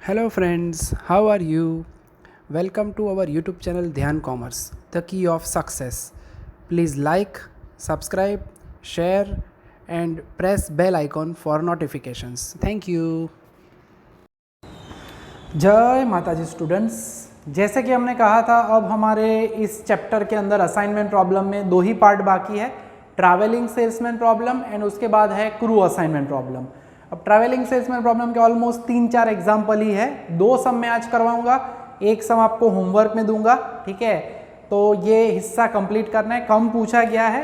Hello friends, how are you? Welcome to our YouTube channel Dhyan Commerce, the key of success. Please like, subscribe, share and press bell icon for notifications. Thank you. जय माता जी students, जैसे कि हमने कहा था अब हमारे इस चैप्टर के अंदर असाइनमेंट प्रॉब्लम में दो ही पार्ट बाकी है, ट्रैवलिंग सेल्समैन प्रॉब्लम एंड उसके बाद है क्रू असाइनमेंट प्रॉब्लम। अब ट्रैवलिंग सेल्समैन प्रॉब्लम के ऑलमोस्ट 3-4 एग्जाम्पल ही है, 2 सम मैं आज करवाऊंगा, एक सम आपको होमवर्क में दूंगा। ठीक है, तो ये हिस्सा कंप्लीट करना है। कम पूछा गया है,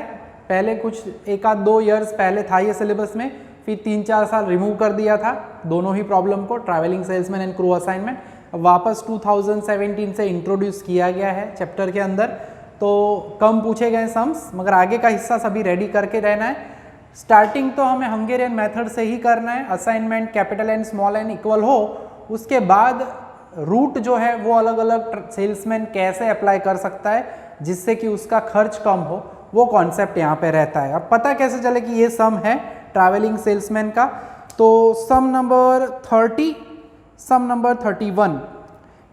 पहले कुछ 1-2 ईयर्स पहले था ये सिलेबस में, फिर 3-4 साल रिमूव कर दिया था दोनों ही प्रॉब्लम को, travelling salesman and crew assignment. अब वापस 2017 से इंट्रोड्यूस किया गया है चैप्टर के अंदर, तो कम पूछे गए सम्स, मगर आगे का हिस्सा सभी रेडी करके रहना है। स्टार्टिंग तो हमें हंगेरियन मेथड से ही करना है, assignment capital N small N equal हो, उसके बाद रूट जो है वो अलग अलग सेल्समैन कैसे अप्लाई कर सकता है जिससे कि उसका खर्च कम हो, वो कॉन्सेप्ट यहाँ पे रहता है। अब पता कैसे चले कि ये सम है ट्रैवलिंग सेल्समैन का, तो सम नंबर 30, सम नंबर 31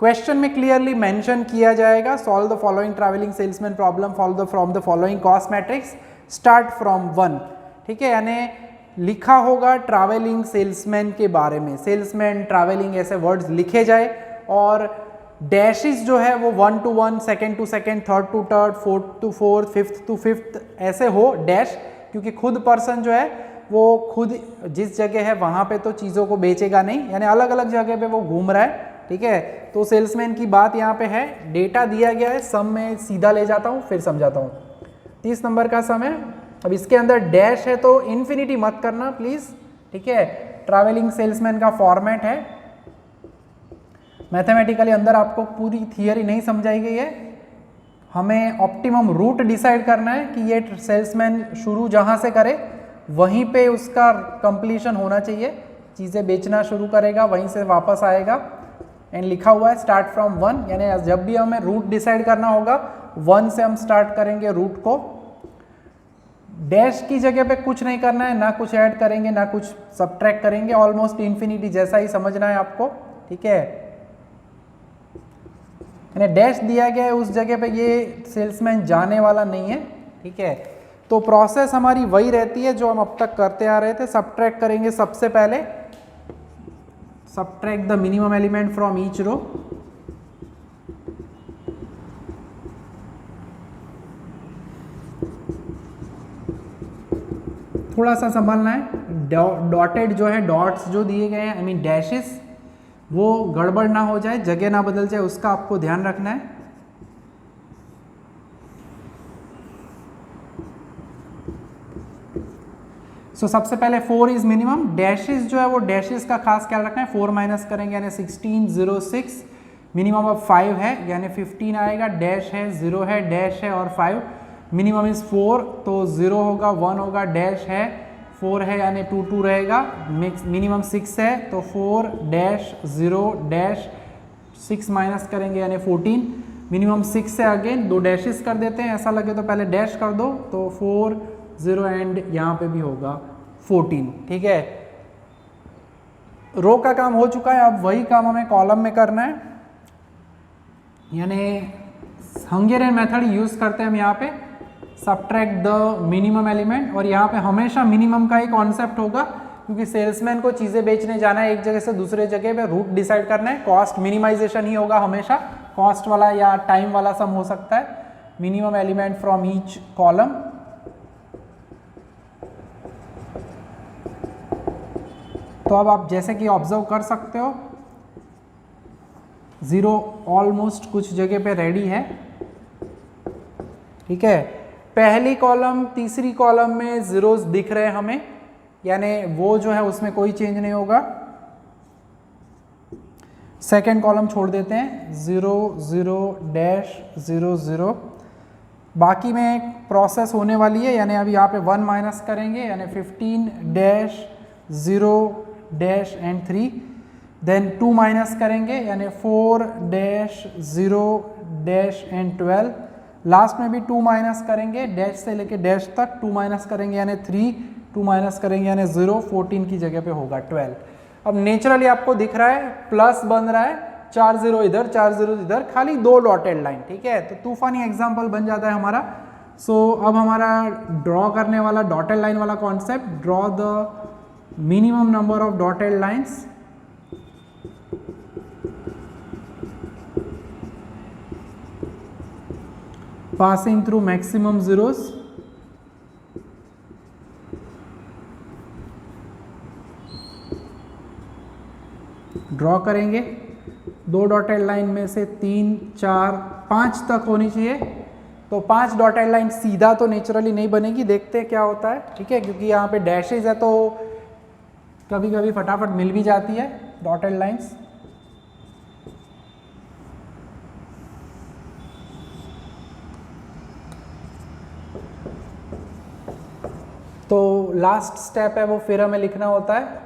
क्वेश्चन में क्लियरली मेंशन किया जाएगा, solve the following travelling salesman problem from the following cost matrix, start from 1। ठीक है, यानी लिखा होगा ट्रैवलिंग सेल्समैन के बारे में, सेल्समैन ट्रैवलिंग ऐसे वर्ड्स लिखे जाए और डैशेस जो है वो 1 to 1, second to second, third to third, fourth to fourth, fifth to fifth ऐसे हो डैश, क्योंकि खुद पर्सन जो है वो खुद जिस जगह है वहाँ पे तो चीज़ों को बेचेगा नहीं, यानी अलग अलग जगह पे वो घूम रहा है। ठीक है, तो सेल्समैन की बात यहाँ पे है, डेटा दिया गया है, सम में सीधा ले जाता हूँ फिर समझाता हूँ। 30 नंबर का सम है। अब इसके अंदर डैश है तो इन्फिनिटी मत करना प्लीज़। ठीक है, ट्रैवलिंग सेल्समैन का फॉर्मेट है, मैथमेटिकली अंदर आपको पूरी थियरी नहीं समझाई गई है, हमें ऑप्टिमम रूट डिसाइड करना है कि ये सेल्समैन शुरू जहाँ से करे वहीं पे उसका कंप्लीशन होना चाहिए, चीज़ें बेचना शुरू करेगा वहीं से वापस आएगा। एंड लिखा हुआ है स्टार्ट फ्रॉम 1, यानी जब भी हमें रूट डिसाइड करना होगा 1 से हम स्टार्ट करेंगे रूट को। डैश की जगह पे कुछ नहीं करना है, ना कुछ ऐड करेंगे ना कुछ सबट्रैक्ट करेंगे, ऑलमोस्ट इन्फिनिटी जैसा ही समझना है आपको। ठीक है, यानी डैश दिया गया है उस जगह पे ये सेल्समैन जाने वाला नहीं है। ठीक है, तो प्रोसेस हमारी वही रहती है जो हम अब तक करते आ रहे थे। सबट्रैक्ट करेंगे सबसे पहले, subtract the minimum element from each row. थोड़ा सा संभालना है, डॉटेड जो है, डॉट्स जो दिए गए हैं, आई मीन डैशेस, वो गड़बड़ ना हो जाए, जगह ना बदल जाए, उसका आपको ध्यान रखना है। सो सबसे पहले 4 इज मिनिमम, डैशेस जो है वो डैशेस का खास ख्याल रखना है, 4 माइनस करेंगे यानी 1606, मिनिमम अब 5 है यानी 15 आएगा, डैश है 0 है, डैश है और 5, मिनिमम इज 4 तो 0 होगा, 1 होगा, डैश है 4 है यानी 2 रहेगा, मिनिमम 6 है तो 4 डैश 0 डैश 6 माइनस करेंगे यानी 14, मिनिमम 6 से अगेन 2 डैशेस कर देते हैं, ऐसा लगे तो पहले डैश कर दो, तो 4 0 एंड यहाँ पे भी होगा 14। ठीक है, रो का काम हो चुका है, अब वही काम हमें कॉलम में करना है, यानी हंगेरियन मेथड यूज करते हैं हम यहाँ पे, सबट्रैक्ट द मिनिमम एलिमेंट, और यहाँ पे हमेशा मिनिमम का ही कॉन्सेप्ट होगा क्योंकि सेल्समैन को चीज़ें बेचने जाना है एक जगह से दूसरे जगह पे, रूट डिसाइड करना है, कॉस्ट मिनिमाइजेशन ही होगा हमेशा, कॉस्ट वाला या टाइम वाला सम हो सकता है। Minimum element from each column, तो अब आप जैसे कि ऑब्जर्व कर सकते हो 0 ऑलमोस्ट कुछ जगह पे रेडी है। ठीक है, पहली कॉलम तीसरी कॉलम में जीरोस दिख रहे हैं हमें, यानी वो जो है उसमें कोई चेंज नहीं होगा। सेकेंड कॉलम छोड़ देते हैं, 0 0 डैश 0 0, बाकी में प्रोसेस होने वाली है, यानी अभी यहाँ पे 1 माइनस करेंगे यानी 15 डैश 0 डैश एंड 3, देन 2 माइनस करेंगे यानी 4 डैश 0 डैश एंड 12, लास्ट में भी 2 माइनस करेंगे, डैश से लेके डैश तक 2 माइनस करेंगे यानी 3, 2 माइनस करेंगे यानी 0, 14 की जगह पे होगा 12। अब नेचुरली आपको दिख रहा है प्लस बन रहा है, 4 0 इधर 4 0 इधर, खाली 2 डॉटेड लाइन, ठीक है। तो तूफानी एग्जाम्पल बन जाता है हमारा। सो अब हमारा ड्रॉ करने वाला डॉटेड लाइन वाला concept, draw the minimum number of dotted lines passing through maximum zeros draw करेंगे। 2 डॉटेड लाइन में से 3 4 5 तक होनी चाहिए। तो 5 डॉटेड लाइन सीधा तो नेचुरली नहीं बनेगी, देखते हैं क्या होता है, ठीक है, क्योंकि यहाँ पे डैशेज है तो कभी कभी फटाफट मिल भी जाती है डॉटेड लाइन्स। तो लास्ट स्टेप है वो फिर हमें लिखना होता है।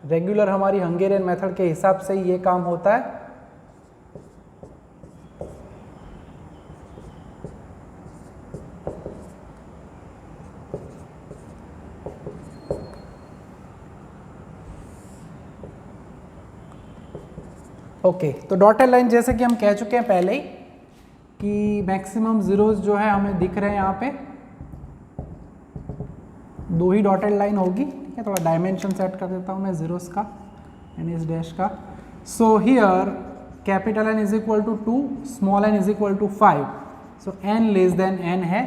रेगुलर हमारी हंगेरियन मेथड के हिसाब से ही ये काम होता है। ओके, तो डॉटेड लाइन जैसे कि हम कह चुके हैं पहले ही कि मैक्सिमम जीरोस जो है हमें दिख रहे हैं यहाँ पे, 2 ही डॉटेड लाइन होगी, ठीक है। थोड़ा डायमेंशन सेट कर देता हूँ मैं जीरोस का, एन इज डैश का। So here capital N is equal to 2, small n is equal to 5। So n less than n है।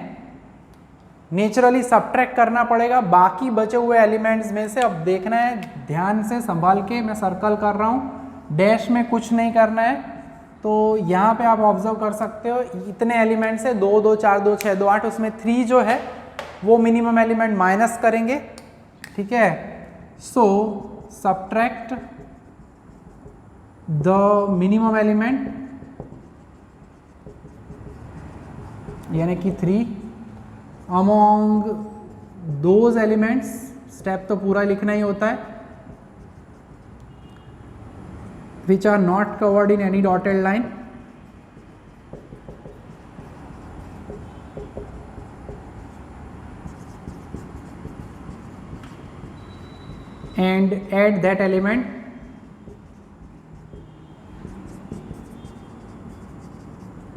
नेचुरली सब्ट्रैक्ट करना पड़ेगा बाकी बचे हुए एलिमेंट्स में से। अब देखना है ध्यान से, संभाल के, मैं सर्कल कर रहा हूँ, डैश में कुछ नहीं करना है। तो यहाँ पे आप ऑब्जर्व कर सकते हो इतने एलिमेंट्स है, 2 2 4 2 6 2 8, उसमें 3 जो है वो मिनिमम एलिमेंट माइनस करेंगे, ठीक है। सो सब्ट्रैक्ट द मिनिमम एलिमेंट यानी कि 3 अमोंग दोज एलिमेंट्स। स्टेप तो पूरा लिखना ही होता है। Which are not covered in any dotted line and add that element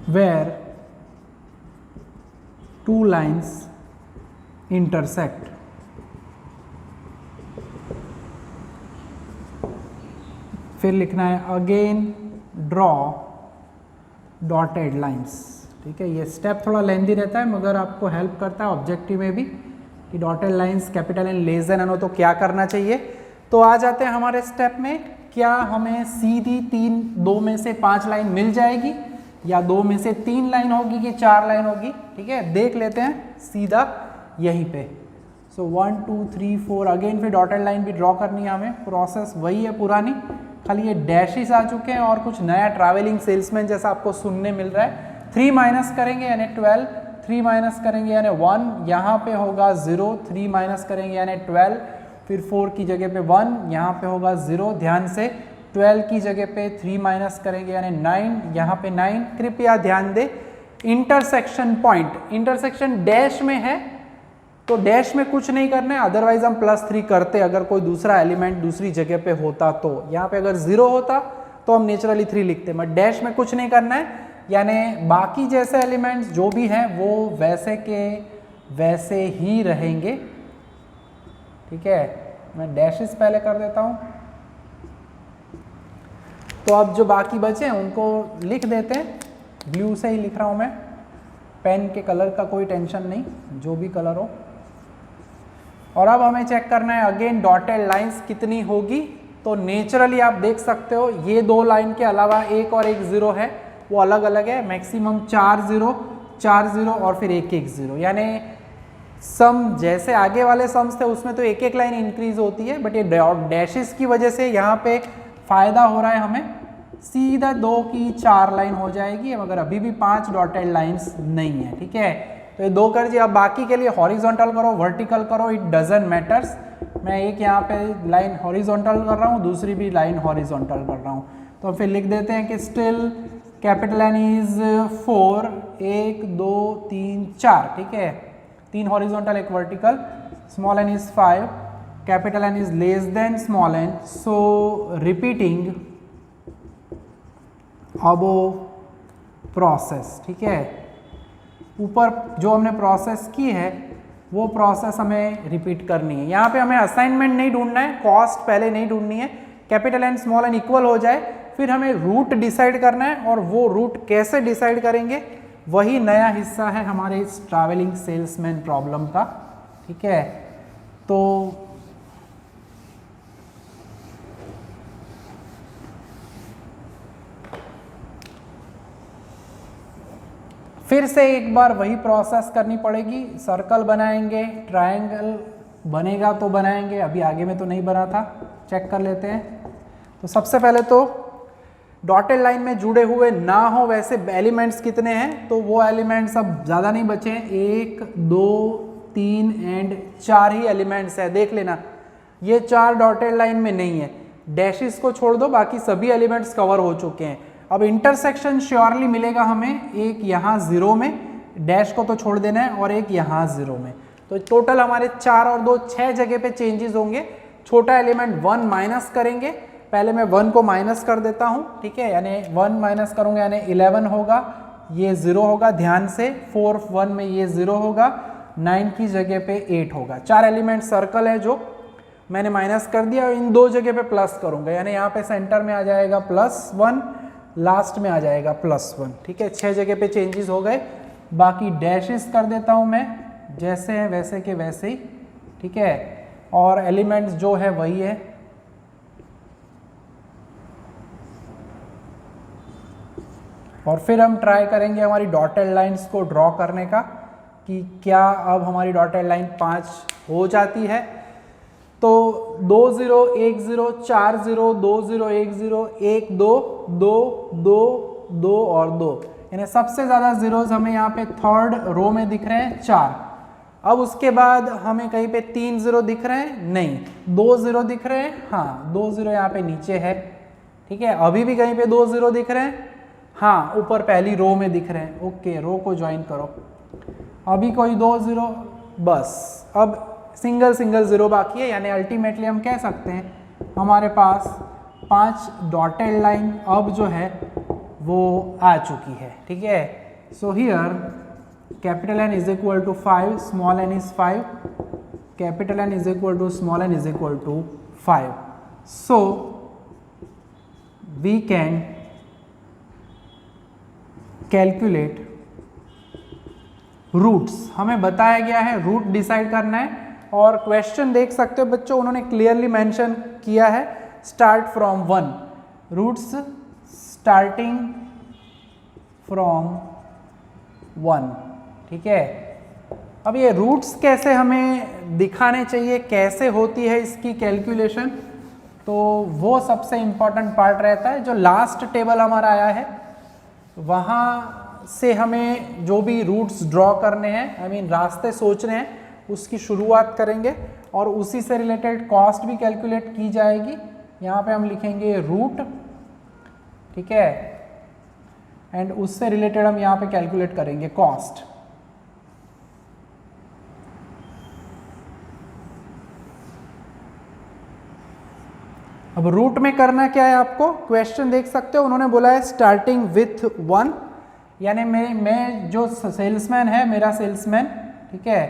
where 2 lines intersect. फिर लिखना है अगेन ड्रॉ डॉटेड लाइंस, ठीक है। ये स्टेप थोड़ा लेंदी रहता है मगर आपको हेल्प करता है ऑब्जेक्टिव में भी कि dotted lines capital N less than N हो तो क्या करना चाहिए। तो आ जाते हैं हमारे स्टेप में। क्या हमें सीधी 2 में से 5 लाइन मिल जाएगी या 2 में से 3 लाइन होगी कि 4 लाइन होगी, ठीक है, देख लेते हैं सीधा यहीं पे। सो 1 2 3 4 अगेन फिर डॉटेड लाइन भी ड्रॉ करनी है हमें। प्रोसेस वही है पुरानी, खाली ये डैशेस आ चुके हैं और कुछ नया ट्रैवलिंग सेल्समैन जैसा आपको सुनने मिल रहा है। 3 माइनस करेंगे यानी 12, 3 माइनस करेंगे यानी 1, यहाँ पे होगा 0, 3 माइनस करेंगे यानी 12, फिर 4 की जगह पे 1, यहाँ पे होगा 0। ध्यान से 12 की जगह पे 3 माइनस करेंगे यानी 9, यहाँ पे 9। कृपया ध्यान दे इंटरसेक्शन पॉइंट, इंटरसेक्शन डैश में है तो डैश में कुछ नहीं करना है, अदरवाइज हम +3 करते अगर कोई दूसरा एलिमेंट दूसरी जगह पे होता तो। यहाँ पे अगर 0 होता तो हम नेचुरली 3 लिखते, मगर डैश में कुछ नहीं करना है, यानी बाकी जैसे एलिमेंट्स जो भी हैं वो वैसे के वैसे ही रहेंगे, ठीक है। मैं डैशेस पहले कर देता हूँ। तो अब जो बाकी बचे हैं उनको लिख देते हैं, ब्लू से ही लिख रहा हूँ मैं, पेन के कलर का कोई टेंशन नहीं, जो भी कलर हो। और अब हमें चेक करना है अगेन डॉटेड लाइंस कितनी होगी। तो नेचुरली आप देख सकते हो ये 2 लाइन के अलावा एक और एक 0 है, वो अलग अलग है। मैक्सिमम 4 0 4 0 और फिर 1 1 0, यानी सम जैसे आगे वाले सम्स थे उसमें तो एक एक लाइन इंक्रीज होती है, बट ये डैशेस की वजह से यहाँ पे फायदा हो रहा है हमें, सीधा 2 की 4 लाइन हो जाएगी, मगर अभी भी 5 डॉटेड लाइंस नहीं है, ठीक है। तो ये 2 कर दिए। अब बाकी के लिए हॉरिजॉन्टल करो वर्टिकल करो, इट डजंट मैटर्स। मैं एक यहाँ पे लाइन हॉरिजॉन्टल कर रहा हूँ, दूसरी भी लाइन हॉरिजॉन्टल कर रहा हूँ। तो फिर लिख देते हैं कि स्टिल कैपिटल N इज 4, 1 2 3 4, ठीक है, 3 horizontal 1 vertical. Small n is 5, capital N is less then small n, so repeating above process, ठीक है, ऊपर जो हमने प्रोसेस की है वो प्रोसेस हमें रिपीट करनी है। यहाँ पे हमें असाइनमेंट नहीं ढूंढना है, कॉस्ट पहले नहीं ढूंढनी है, capital N small n equal हो जाए फिर हमें रूट डिसाइड करना है, और वो रूट कैसे डिसाइड करेंगे वही नया हिस्सा है हमारे इस ट्रैवलिंग सेल्समैन प्रॉब्लम का, ठीक है। तो फिर से एक बार वही प्रोसेस करनी पड़ेगी, सर्कल बनाएंगे, ट्रायंगल बनेगा तो बनाएंगे, अभी आगे में तो नहीं बना था, चेक कर लेते हैं। तो सबसे पहले तो डॉटेड लाइन में जुड़े हुए ना हो वैसे एलिमेंट्स कितने हैं, तो वो एलिमेंट्स अब ज़्यादा नहीं बचे हैं, 1 2 3 एंड 4 ही एलिमेंट्स है, देख लेना। ये 4 डॉटेड लाइन में नहीं है, डैशेस को छोड़ दो, बाकी सभी एलिमेंट्स कवर हो चुके हैं। अब इंटरसेक्शन श्योरली मिलेगा हमें, एक यहाँ 0 में, डैश को तो छोड़ देना है, और एक यहाँ 0 में। तो टोटल हमारे 4 और 2 6 जगह पे चेंजेस होंगे। छोटा एलिमेंट 1 माइनस करेंगे, पहले मैं 1 को माइनस कर देता हूँ, ठीक है, यानी 1 माइनस करूँगा यानी 11 होगा, ये 0 होगा, ध्यान से 4 1 में ये 0 होगा, 9 की जगह पे 8 होगा। 4 एलिमेंट सर्कल है जो मैंने माइनस कर दिया, और इन 2 जगह पे प्लस करूँगा, यानी यहाँ पे सेंटर में आ जाएगा +1, लास्ट में आ जाएगा +1, ठीक है। 6 जगह पे चेंजेस हो गए, बाकी डैशेस कर देता हूँ मैं, जैसे है वैसे के वैसे ही, ठीक है, और एलिमेंट्स जो है वही है। और फिर हम ट्राई करेंगे हमारी डॉटेड लाइंस को ड्रॉ करने का, कि क्या अब हमारी डॉटेड लाइन 5 हो जाती है। तो 2 0 1 0 4 0 2 0 1 0 1 2 2 2 2 और 2, यानी सबसे ज़्यादा जीरोज हमें यहाँ पे थर्ड रो में दिख रहे हैं 4। अब उसके बाद हमें कहीं पे 3 0 दिख रहे हैं, नहीं, 2 0 दिख रहे हैं, हाँ 2 0 यहाँ पे नीचे है, ठीक है। अभी भी कहीं पे 2 0 दिख रहे हैं, हाँ ऊपर पहली रो में दिख रहे हैं, ओके, रो को ज्वाइन करो। अभी कोई 2 0, बस अब सिंगल 0 बाकी है, यानी अल्टीमेटली हम कह सकते हैं हमारे पास 5 डॉटेड लाइन अब जो है वो आ चुकी है, ठीक है। So here capital N is equal to 5, small n is 5, capital N is equal to small n is equal to 5। So we can calculate roots, हमें बताया गया है रूट डिसाइड करना है, और क्वेश्चन देख सकते हो बच्चों, उन्होंने क्लियरली मेंशन किया है start from 1, routes starting from 1, ठीक है। अब ये रूट्स कैसे हमें दिखाने चाहिए, कैसे होती है इसकी कैलकुलेशन, तो वो सबसे इम्पॉर्टेंट पार्ट रहता है। जो लास्ट टेबल हमारा आया है वहाँ से हमें जो भी रूट्स ड्रॉ करने हैं, रास्ते सोच रहे हैं, उसकी शुरुआत करेंगे, और उसी से रिलेटेड कॉस्ट भी कैलकुलेट की जाएगी। यहाँ पे हम लिखेंगे रूट, ठीक है, एंड उससे रिलेटेड हम यहाँ पे कैलकुलेट करेंगे कॉस्ट। अब रूट में करना क्या है आपको, क्वेश्चन देख सकते हो, उन्होंने बोला है स्टार्टिंग विथ 1, यानी मैं जो सेल्समैन है, मेरा सेल्समैन, ठीक है,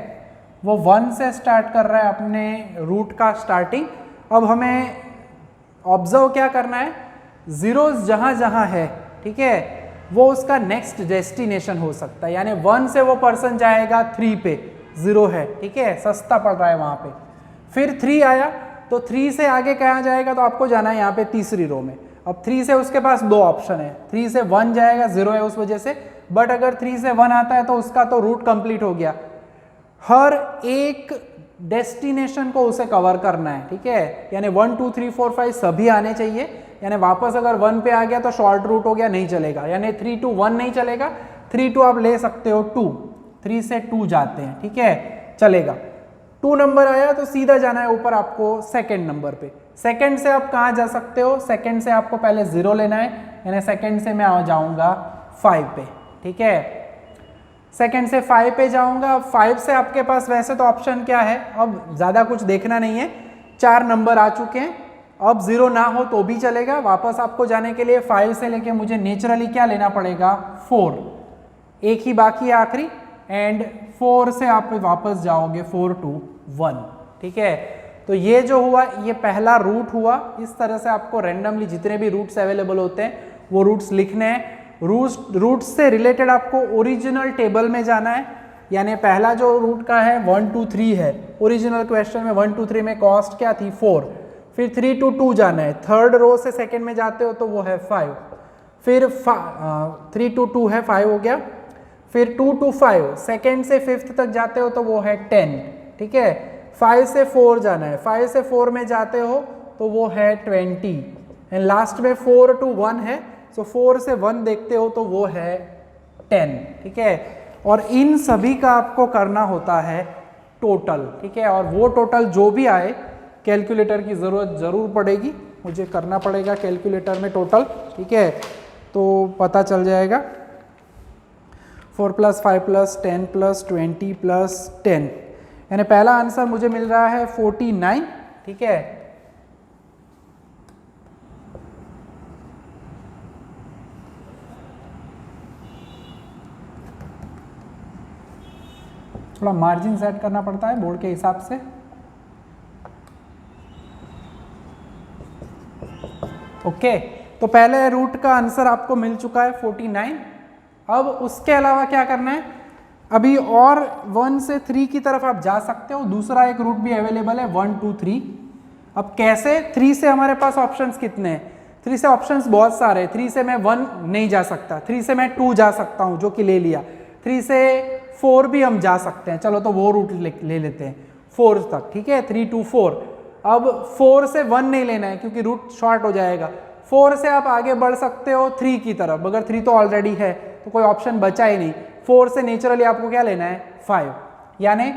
वो 1 से स्टार्ट कर रहा है अपने रूट का स्टार्टिंग। अब हमें ऑब्जर्व क्या करना है, जीरोस जहाँ जहाँ है, ठीक है, वो उसका नेक्स्ट डेस्टिनेशन हो सकता है, यानी 1 से वो पर्सन जाएगा 3 पे, 0 है, ठीक है, सस्ता पड़ रहा है वहाँ पे, फिर 3 आया तो 3 से आगे कहाँ जाएगा, तो आपको जाना है यहाँ पे तीसरी रो में। अब 3 से उसके पास 2 ऑप्शन है, 3 से 1 जाएगा, 0 है उस वजह से, बट अगर 3 से 1 आता है तो उसका तो रूट कंप्लीट हो गया। हर एक डेस्टिनेशन को उसे कवर करना है, ठीक है, यानी 1 2 3 4 5 सभी आने चाहिए, यानी वापस अगर 1 पे आ गया तो शॉर्ट रूट हो गया, नहीं चलेगा, यानी 3 2 1 नहीं चलेगा, 3 2 आप ले सकते हो 2, 3 से 2 जाते हैं, ठीक है, चलेगा। 2 नंबर आया तो सीधा जाना है ऊपर आपको सेकंड नंबर पे। सेकंड से आप कहाँ जा सकते हो, सेकंड से आपको पहले 0 लेना है, यानी सेकंड से मैं आ जाऊँगा 5 पे, ठीक है, सेकंड से 5 पे जाऊँगा। 5 से आपके पास वैसे तो ऑप्शन क्या है, अब ज़्यादा कुछ देखना नहीं है, 4 नंबर आ चुके हैं। अब 0 ना हो तो भी चलेगा। वापस आपको जाने के लिए 5 से लेके मुझे नेचुरली क्या लेना पड़ेगा 4, एक ही बाकी है आखिरी, एंड 4 से आप वापस जाओगे 4 to 1। ठीक है, तो ये जो हुआ ये पहला रूट हुआ। इस तरह से आपको रैंडमली जितने भी रूट्स अवेलेबल होते हैं वो रूट्स लिखने हैं। रूट्स से रिलेटेड आपको ओरिजिनल टेबल में जाना है, यानी पहला जो रूट का है 1 2 3 है, ओरिजिनल क्वेश्चन में 1 2 3 में कॉस्ट क्या थी 4, फिर 3 to 2 जाना है, थर्ड रो से सेकंड में जाते हो तो वो है 5, फिर 3 to 2 है 5 हो गया, फिर 2 to 5 सेकंड से फिफ्थ तक जाते हो तो वो है 10। ठीक है, 5 से 4 जाना है, 5 से 4 में जाते हो तो वो है 20, एंड लास्ट में 4 to 1 है, सो 4 से 1 देखते हो तो वो है 10। ठीक है, और इन सभी का आपको करना होता है टोटल। ठीक है, और वो टोटल जो भी आए कैलकुलेटर की ज़रूरत ज़रूर पड़ेगी, मुझे करना पड़ेगा कैलकुलेटर में टोटल। ठीक है, तो पता चल जाएगा 4 + 5 + 10 + 20 + 10, यानी पहला आंसर मुझे मिल रहा है 49। ठीक है, थोड़ा मार्जिन सेट करना पड़ता है बोर्ड के हिसाब से। ओके, तो पहले रूट का आंसर आपको मिल चुका है 49। अब उसके अलावा क्या करना है, अभी और 1 से 3 की तरफ आप जा सकते हो, दूसरा एक रूट भी अवेलेबल है 1 2 3। अब कैसे, 3 से हमारे पास ऑप्शंस कितने हैं, 3 से ऑप्शंस बहुत सारे हैं। 3 से मैं 1 नहीं जा सकता, 3 से मैं 2 जा सकता हूं जो कि ले लिया, 3 से 4 भी हम जा सकते हैं, चलो तो वो रूट ले लेते हैं 4 तक। ठीक है, 3 to 4। अब 4 से 1 नहीं लेना है क्योंकि रूट शॉर्ट हो जाएगा। 4 से आप आगे बढ़ सकते हो 3 की तरफ, मगर 3 तो ऑलरेडी है तो कोई ऑप्शन बचा ही नहीं। 4 से नेचुरली आपको क्या लेना है 5, यानी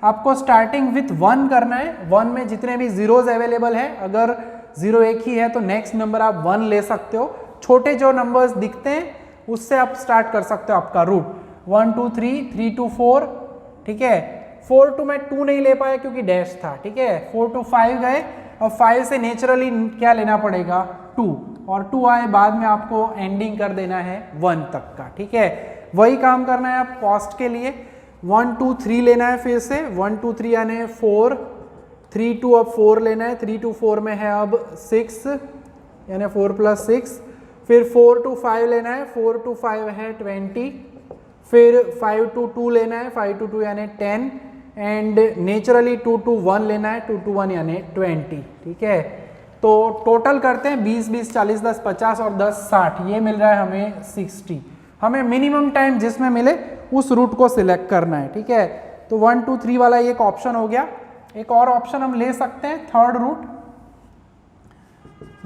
आपको स्टार्टिंग विथ 1 करना है। 1 में जितने भी जीरोज अवेलेबल है, अगर 0 एक ही है तो नेक्स्ट नंबर आप 1 ले सकते हो। छोटे जो नंबर्स दिखते हैं उससे आप स्टार्ट कर सकते हो आपका रूट 1 2 3, 3 to 4। ठीक है, 4 to मैं 2 नहीं ले पाया क्योंकि डैश था। ठीक है, 4 to 5 गए, और 5 से नेचुरली क्या लेना पड़ेगा 2, और 2 आए बाद में आपको एंडिंग कर देना है 1 तक का। ठीक है, वही काम करना है आप कॉस्ट के लिए। 1 2 3 लेना है, फिर से 1 2 3 यानी 4, 3 2 अब 4 लेना है, 3 to 4 में है अब 6 यानी 4 + 6, फिर 4 to 5 लेना है, 4 to 5 है 20, फिर 5 to 2 लेना है, 5 to 2 यानी 10, एंड नेचुरली 2 to 1 लेना है, 2 to 1 यानी 20। ठीक है, तो टोटल करते हैं 20 20 40 10 50 और 10 60, ये मिल रहा है हमें 60। हमें मिनिमम टाइम जिसमें मिले उस रूट को सिलेक्ट करना है। ठीक है, तो 1 2 3 वाला एक ऑप्शन हो गया। एक और ऑप्शन हम ले सकते हैं थर्ड रूट,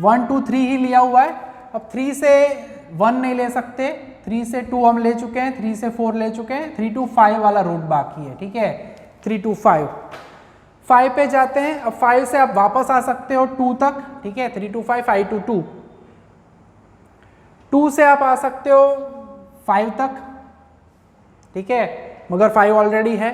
1 2 3 ही लिया हुआ है। अब 3 से 1 नहीं ले सकते, 3 से 2 हम ले चुके हैं, 3 से 4 ले चुके हैं, 3 to 5 वाला रूट बाकी है। ठीक है, 3 to 5 पे जाते हैं। अब 5 से आप वापस आ सकते हो 2 तक। ठीक है, 3 to 5, 5 to 2, 2 से आप आ सकते हो 5 तक। ठीक है, मगर 5 ऑलरेडी है।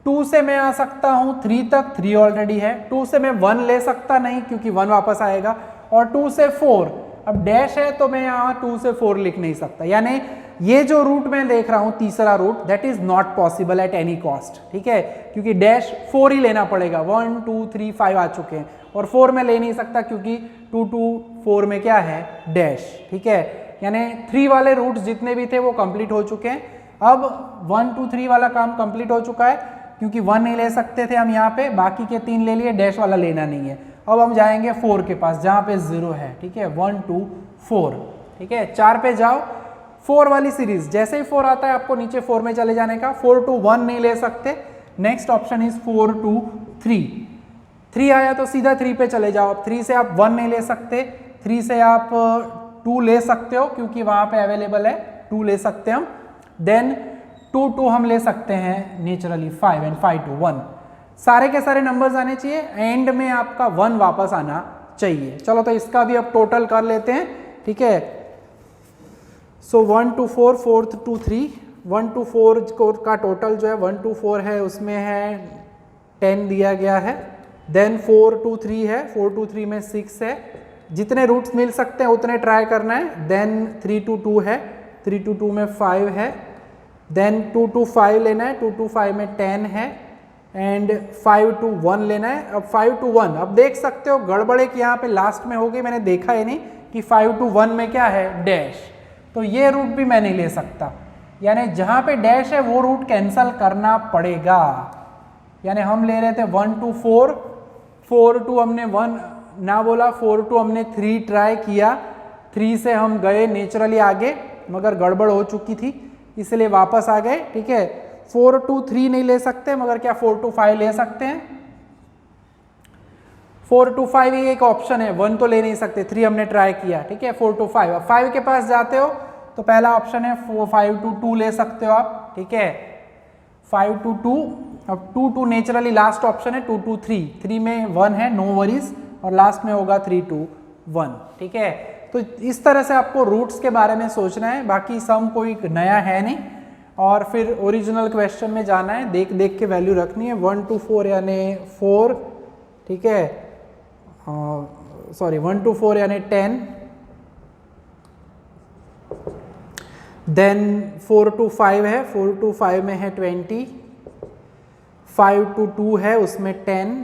2 से मैं आ सकता हूं 3 तक, 3 ऑलरेडी है। 2 से मैं 1 ले सकता नहीं क्योंकि 1 वापस आएगा, और 2 से 4, अब डैश है तो मैं यहाँ 2 से 4 लिख नहीं सकता, यानी ये जो रूट मैं देख रहा हूँ तीसरा route, that is not possible at any cost. ठीक है, क्योंकि डैश 4 ही लेना पड़ेगा। 1 2 3 5 आ चुके हैं, और 4 में ले नहीं सकता क्योंकि 2 to 4 में क्या है डैश। ठीक है, यानी 3 वाले रूट्स जितने भी थे वो कंप्लीट हो चुके हैं। अब 1 2 3 वाला काम कंप्लीट हो चुका है, क्योंकि 1 नहीं ले सकते थे हम यहाँ पे, बाकी के 3 ले लिए, डैश वाला लेना नहीं है। अब हम जाएंगे 4 के पास जहाँ पे 0 है। ठीक है, 1 2 4। ठीक है, 4 पे जाओ, 4 वाली सीरीज, जैसे ही 4 आता है आपको नीचे 4 में चले जाने का। 4 to 1 नहीं ले सकते, नेक्स्ट ऑप्शन इज 4 to 3। 3 आया तो सीधा 3 पे चले जाओ। अब 3 से आप 1 नहीं ले सकते, 3 से आप 2 ले सकते हो क्योंकि वहाँ पे अवेलेबल है, 2 ले सकते हैं हम। देन 2 2 हम ले सकते हैं नेचुरली 5, एंड 5 to 1। सारे के सारे नंबर्स आने चाहिए, एंड में आपका 1 वापस आना चाहिए। चलो तो इसका भी अब टोटल कर लेते हैं। ठीक है, सो 1 to 4, 4 to 3, 1 to 4 का टोटल जो है 1 to 4 है, उसमें है 10 दिया गया है। देन 4 2 3 है, 4 2 3 में 6 है, जितने रूट्स मिल सकते हैं उतने ट्राई करना है। देन 3 2 2 है, 3 2 2 में 5 है, देन 2 2 5 लेना है, 2 2 5 में 10 है, एंड 5 2 1 लेना है। अब 5 2 1 अब देख सकते हो गड़बड़ एक यहाँ पे लास्ट में हो गई, मैंने देखा ही नहीं कि 5 2 1 में क्या है, डैश, तो ये रूट भी मैं नहीं ले सकता, यानी जहाँ पे डैश है वो रूट कैंसल करना पड़ेगा। यानी हम ले रहे थे 1 2 4, 4 2 हमने 1 ना बोला, 4 2 हमने 3 ट्राई किया, 3 से हम गए नेचुरली आगे, मगर गड़बड़ हो चुकी थी इसलिए वापस आ गए। ठीक है, 4 2 3 नहीं ले सकते, मगर क्या 4 2 5 ले सकते हैं। 4 2 5 ये एक ऑप्शन है, 1 तो ले नहीं सकते, 3 हमने ट्राई किया। ठीक है, 4 2 5, अब 5 के पास जाते हो तो पहला ऑप्शन है 5 2 2 ले सकते हो आप। ठीक है, 5 2 2, अब 2 2 नेचुरली लास्ट ऑप्शन है, 2 2 3, 3 में 1 है, नो वरीज, और लास्ट में होगा 3 2 1। ठीक है, तो इस तरह से आपको रूट्स के बारे में सोचना है, बाकी सम कोई नया है नहीं, और फिर ओरिजिनल क्वेश्चन में जाना है, देख देख के वैल्यू रखनी है। 1 2 4 यानी 4, ठीक है, सॉरी 1 2 4 यानी 10, देन 4 2 5 है, 4 2 5 में है 20, 5 2 2 है उसमें 10,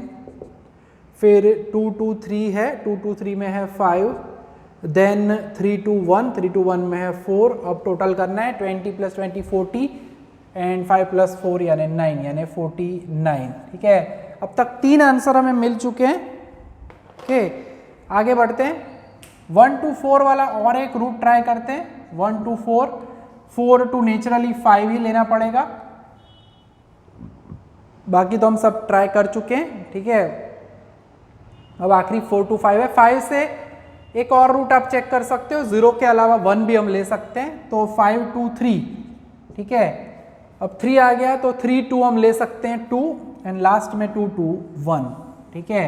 फिर 2 2 3 है, 2 2 3 में है 5, देन 3 2 1, 3 2 1 में है 4। अब टोटल करना है 20 + 20 40, एंड 5 + 4 यानी 9, यानी 49। ठीक है, अब तक 3 आंसर हमें मिल चुके हैं। ओके, आगे बढ़ते हैं। 1 2 4 वाला और एक रूट ट्राई करते हैं। 1 2 4, 4 2 नेचुरली 5 ही लेना पड़ेगा, बाकी तो हम सब ट्राई कर चुके हैं। ठीक है, अब आखिरी 4 2 5 है। 5 से एक और रूट आप चेक कर सकते हो, 0 के अलावा 1 भी हम ले सकते हैं, तो 5 2 3। ठीक है, अब 3 आ गया तो 3 2 हम ले सकते हैं 2, एंड लास्ट में 2 2 1। ठीक है,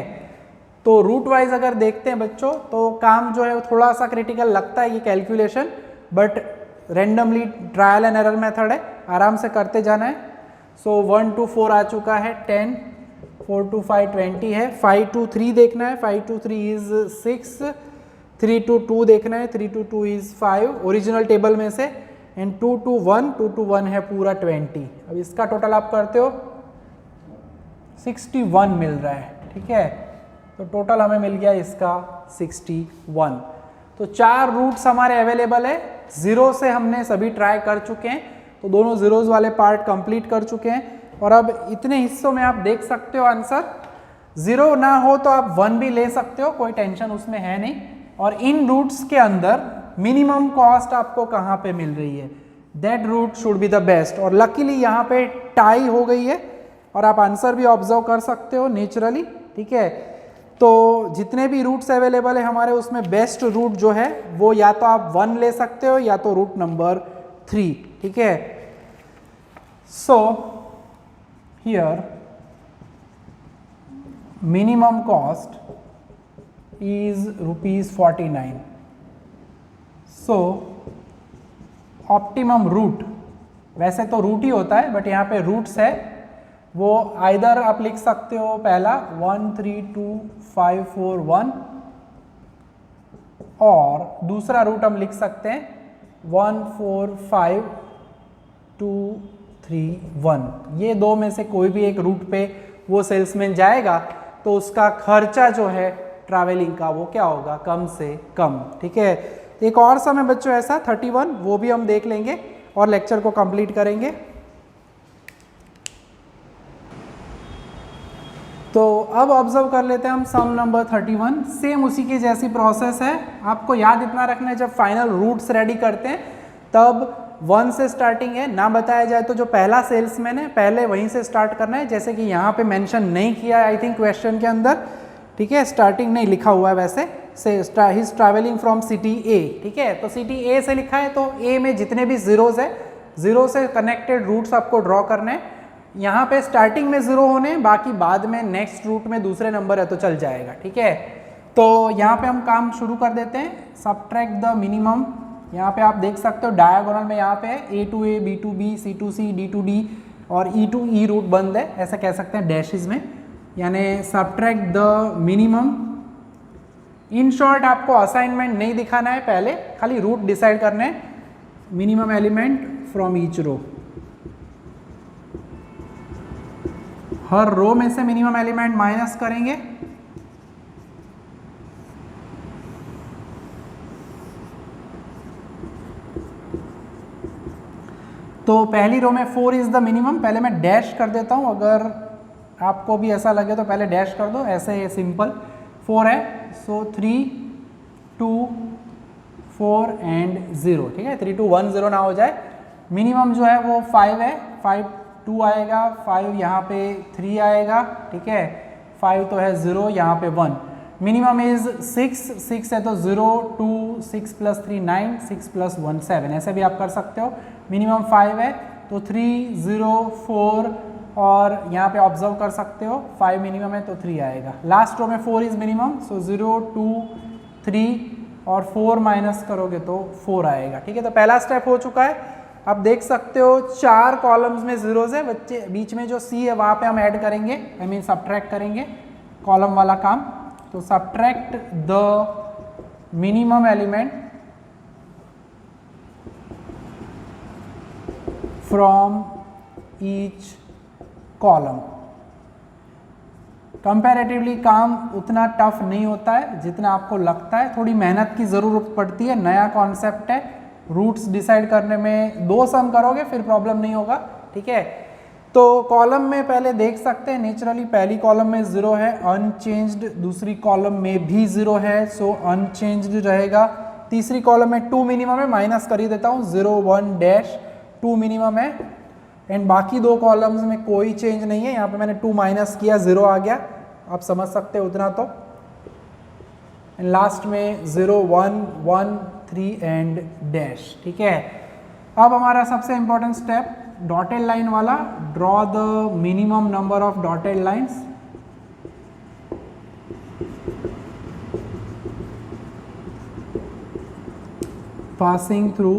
तो रूट वाइज अगर देखते हैं बच्चों तो काम जो है थोड़ा सा क्रिटिकल लगता है ये calculation, but randomly trial and error method है, आराम से करते जाना है। सो 1 2 4 आ चुका है 10, 4 2 5 20 है, 5 2 3 देखना है, 5 2 3 इज 6, 3 2 2 देखना है, 3 2 2 इज 5 ओरिजिनल टेबल में से, एंड 2 2 1, 2 2 1 है पूरा 20। अब इसका टोटल आप करते हो 61 मिल रहा है। ठीक है, तो टोटल हमें मिल गया इसका 61। तो 4 रूट्स हमारे अवेलेबल है, 0 से हमने सभी ट्राई कर चुके हैं, तो दोनों जीरोज वाले पार्ट कंप्लीट कर चुके हैं। और अब इतने हिस्सों में आप देख सकते हो आंसर, 0 ना हो तो आप 1 भी ले सकते हो, कोई टेंशन उसमें है नहीं। और इन रूट्स के अंदर मिनिमम कॉस्ट आपको कहाँ पे मिल रही है, that route should be the best. और लकीली यहाँ पे टाई हो गई है, और आप आंसर भी ऑब्जर्व कर सकते हो नेचुरली। ठीक है, तो जितने भी रूट्स अवेलेबल है हमारे, उसमें बेस्ट रूट जो है वो या तो आप 1 ले सकते हो या तो रूट नंबर 3। ठीक है, so here minimum cost is ₹49. So optimum route, वैसे तो रूट ही होता है बट यहाँ पे रूट्स है, वो आइदर आप लिख सकते हो पहला 1 3 2 5 4 1, और दूसरा रूट हम लिख सकते हैं 1 4 5 2 3 1। ये दो में से कोई भी एक रूट पे वो सेल्समैन जाएगा तो उसका खर्चा जो है ट्रैवलिंग का वो क्या होगा, कम से कम। ठीक है, एक और समय बच्चों ऐसा 31, वो भी हम देख लेंगे और लेक्चर को कंप्लीट करेंगे। तो अब ऑब्जर्व कर लेते हैं हम सम नंबर 31। सेम उसी की जैसी प्रोसेस है, आपको याद इतना रखना है, जब फाइनल रूट्स रेडी करते हैं तब 1 से स्टार्टिंग है, ना बताया जाए तो जो पहला सेल्समैन है पहले वहीं से स्टार्ट करना है, जैसे कि यहाँ पे मेंशन नहीं किया है आई थिंक क्वेश्चन के अंदर। ठीक है, स्टार्टिंग नहीं लिखा हुआ है वैसे, से he is travelling from city A. ठीक है, तो सिटी ए से लिखा है तो ए में जितने भी जीरोज है, जीरो से कनेक्टेड रूट्स आपको ड्रॉ करने हैं। यहाँ पे स्टार्टिंग में 0 होने, बाकी बाद में नेक्स्ट रूट में दूसरे नंबर है तो चल जाएगा। ठीक है, तो यहाँ पे हम काम शुरू कर देते हैं। सबट्रैक्ट द मिनिमम, यहाँ पे आप देख सकते हो डायगोनल में यहाँ पे A to A, B to B, C to C, D to D और ई टू ई रूट बंद है, ऐसा कह सकते हैं डैशेज में। यानी subtract the minimum. In short आपको असाइनमेंट नहीं दिखाना है, पहले खाली रूट डिसाइड करने हैं। Minimum element from each row, हर रो में से मिनिमम एलिमेंट माइनस करेंगे। तो पहली रो में 4 इज द मिनिमम, पहले मैं डैश कर देता हूं, अगर आपको भी ऐसा लगे तो पहले डैश कर दो, ऐसे ही सिंपल 4 है। सो 3 2 4 एंड 0, ठीक है, 3 2 1 0 ना हो जाए। मिनिमम जो है वो 5 है, 5 2 आएगा, 5 यहाँ पे 3 आएगा, ठीक है, 5 तो है 0, यहाँ पे 1। मिनिमम इज 6 है तो 0 2 6 प्लस 3 9 6 प्लस 1 7, ऐसे भी आप कर सकते हो। मिनिमम 5 है तो 3 0 4, और यहाँ पे ऑब्जर्व कर सकते हो 5 मिनिमम है तो 3 आएगा। लास्ट रो में 4 इज मिनिमम, सो 0 2 3 और 4 माइनस करोगे तो 4 आएगा, ठीक है। तो पहला स्टेप हो चुका है। आप देख सकते हो 4 कॉलम्स में जीरोज है, बच्चे बीच में जो सी है वहाँ पे हम ऐड करेंगे, आई मीन सब्ट्रैक्ट करेंगे, कॉलम वाला काम। तो subtract the minimum element from each column. Comparatively काम उतना टफ नहीं होता है जितना आपको लगता है, थोड़ी मेहनत की ज़रूरत पड़ती है, नया कॉन्सेप्ट है। रूट्स डिसाइड करने में 2 सम करोगे फिर प्रॉब्लम नहीं होगा, ठीक है। तो कॉलम में पहले देख सकते हैं, नेचुरली पहली कॉलम में 0 है, अनचेंज्ड, दूसरी कॉलम में भी 0 है, सो अनचेंज्ड रहेगा। तीसरी कॉलम में 2 मिनिमम है, माइनस कर ही देता हूँ, 0 1 डैश 2 मिनिमम है, एंड बाकी 2 कॉलम्स में कोई चेंज नहीं है। यहाँ पे मैंने 2 माइनस किया, 0 आ गया, आप समझ सकते हो उतना। तो एंड लास्ट में 0 1 1 3 एंड डैश, ठीक है। अब हमारा सबसे इंपॉर्टेंट स्टेप डॉटेड लाइन वाला, draw the minimum number of dotted lines. Passing through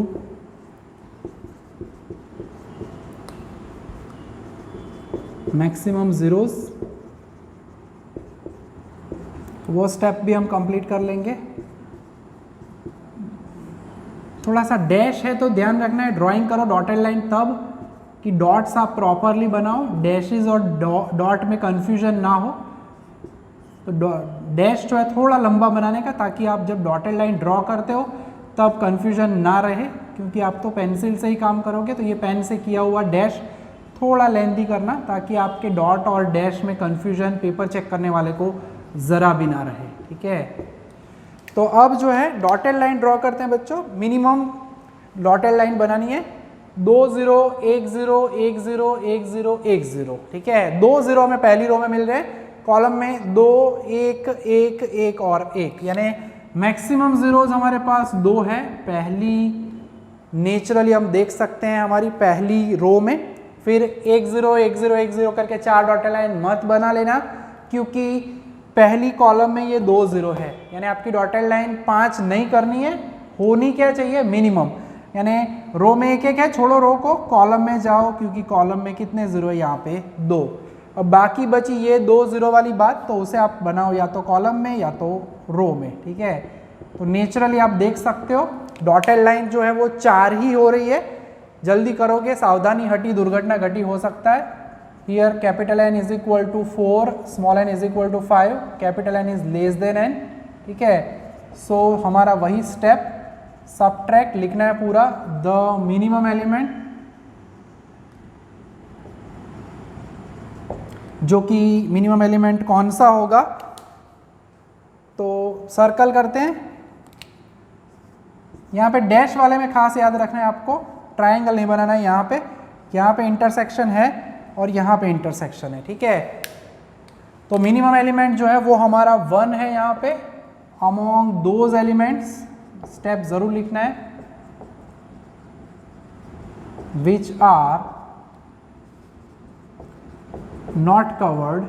maximum zeros, वो स्टेप भी हम कंप्लीट कर लेंगे। थोड़ा सा डैश है तो ध्यान रखना है, ड्राइंग करो डॉटेड लाइन तब कि डॉट्स आप प्रॉपरली बनाओ, डैशेस और डॉट में कंफ्यूजन ना हो। तो डैश जो है थोड़ा लंबा बनाने का, ताकि आप जब डॉटेड लाइन ड्रॉ करते हो तब कंफ्यूजन ना रहे, क्योंकि आप तो पेंसिल से ही काम करोगे, तो ये पेन से किया हुआ डैश थोड़ा लेंथी करना, ताकि आपके डॉट और डैश में कंफ्यूजन पेपर चेक करने वाले को ज़रा भी ना रहे, ठीक है। तो अब जो है डॉटेड लाइन ड्रॉ करते हैं बच्चों। मिनिमम डॉटेड लाइन बनानी है, 2 0 1 0 1 0 1 0 1 0, ठीक है। 2 0 में पहली रो में मिल रहे हैं, कॉलम में 2 1 1 1 और 1, यानी मैक्सिमम जीरोज हमारे पास 2 है पहली। नेचुरली हम देख सकते हैं हमारी पहली रो में, फिर 1 0 1 0 1 0 करके 4 डॉटेड लाइन मत बना लेना, क्योंकि पहली कॉलम में ये 2 0 है, यानी आपकी डॉटेड लाइन 5 नहीं करनी है, होनी क्या चाहिए मिनिमम, यानी रो में 1 1 है, छोड़ो रो को, कॉलम में जाओ, क्योंकि कॉलम में कितने जीरो है यहाँ पे 2। अब बाकी बची ये 2 0 वाली बात, तो उसे आप बनाओ या तो कॉलम में या तो रो में, ठीक है। तो नेचुरली आप देख सकते हो डॉटेड लाइन जो है वो 4 ही हो रही है, जल्दी करोगे सावधानी हटी दुर्घटना घटी हो सकता है। Here capital N is equal to 4, small n is equal to 5, capital N is less than n, ठीक है। सो हमारा वही स्टेप सब्ट्रैक्ट लिखना है पूरा, द मिनिमम एलिमेंट, जो कि मिनिमम एलिमेंट कौन सा होगा, तो सर्कल करते हैं। यहाँ पे डैश वाले में खास याद रखना है आपको, ट्रायंगल नहीं बनाना है यहाँ पे इंटरसेक्शन है और यहाँ पे इंटरसेक्शन है, ठीक है। तो मिनिमम एलिमेंट जो है वो हमारा 1 है यहाँ पे, अमोंग दोज एलिमेंट्स, स्टेप जरूर लिखना है, which are not covered